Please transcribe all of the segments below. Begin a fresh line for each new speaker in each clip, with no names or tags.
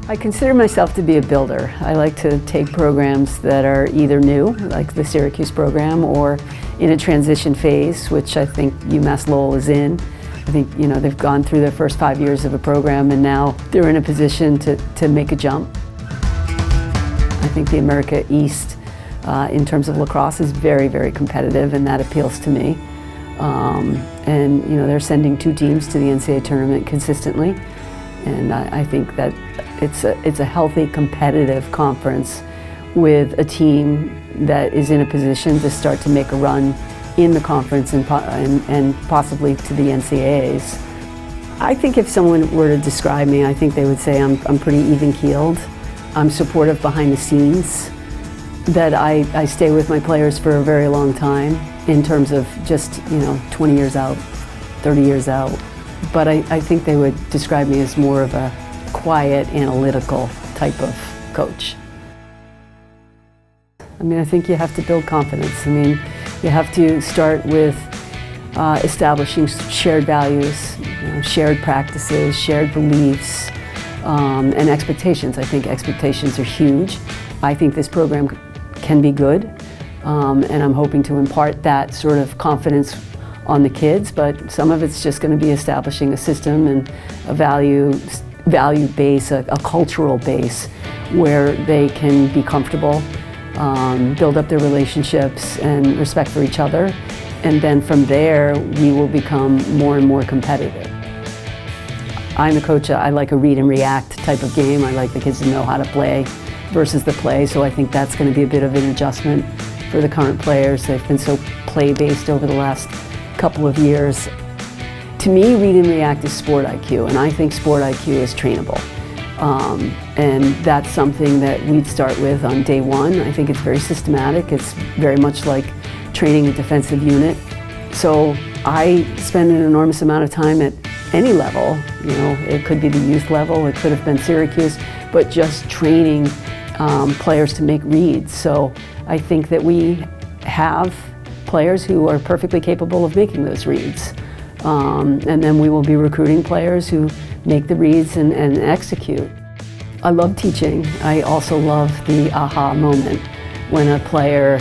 I consider myself to be a builder. I like to take programs that are either new, like the Syracuse program, or in a transition phase, which I think UMass Lowell is in. I think they've gone through their first 5 years of a program and now they're in a position to make a jump. I think the America East in terms of lacrosse is very, very competitive, and that appeals to me. And they're sending 2 teams to the NCAA tournament consistently, and I think that it's a healthy, competitive conference with a team that is in a position to start to make a run in the conference and possibly to the NCAAs. I think if someone were to describe me, I think they would say I'm pretty even-keeled. I'm supportive behind the scenes, that I stay with my players for a very long time in terms of just 20 years out, 30 years out. But I think they would describe me as more of a quiet, analytical type of coach. I think you have to build confidence. You have to start with establishing shared values, shared practices, shared beliefs, and expectations. I think expectations are huge. I think this program can be good, and I'm hoping to impart that sort of confidence on the kids, but some of it's just going to be establishing a system and a value base, a cultural base where they can be comfortable, build up their relationships and respect for each other, and then from there we will become more and more competitive. I'm a coach, I like a read and react type of game. I like the kids to know how to play versus the play, so I think that's going to be a bit of an adjustment for the current players. They've been so play-based over the last couple of years. To me, read and react is sport IQ, and I think sport IQ is trainable. And that's something that we'd start with on day one. I think it's very systematic. It's very much like training a defensive unit. So I spend an enormous amount of time at any level. It could be the youth level, it could have been Syracuse, but just training players to make reads. So I think that we have players who are perfectly capable of making those reads. And then we will be recruiting players who make the reads and execute. I love teaching. I also love the aha moment when a player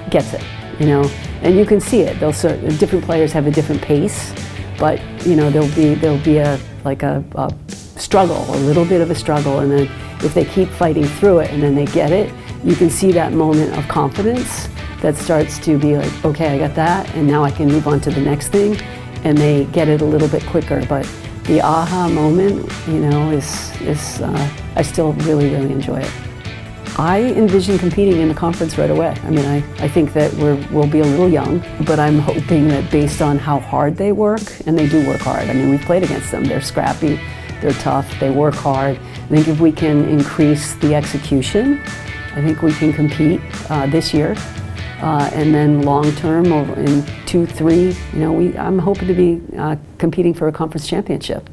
gets it, and you can see it. Different players have a different pace, but there'll be a struggle, a little bit of a struggle, and then if they keep fighting through it and then they get it, you can see that moment of confidence that starts to be like, okay, I got that, and now I can move on to the next thing, and they get it a little bit quicker. But the aha moment, I still really, really enjoy it. I envision competing in the conference right away. I think that we'll be a little young, but I'm hoping that based on how hard they work, and they do work hard. We've played against them. They're scrappy, they're tough, they work hard. I think if we can increase the execution, I think we can compete this year. And then long term, in 2, 3, I'm hoping to be competing for a conference championship.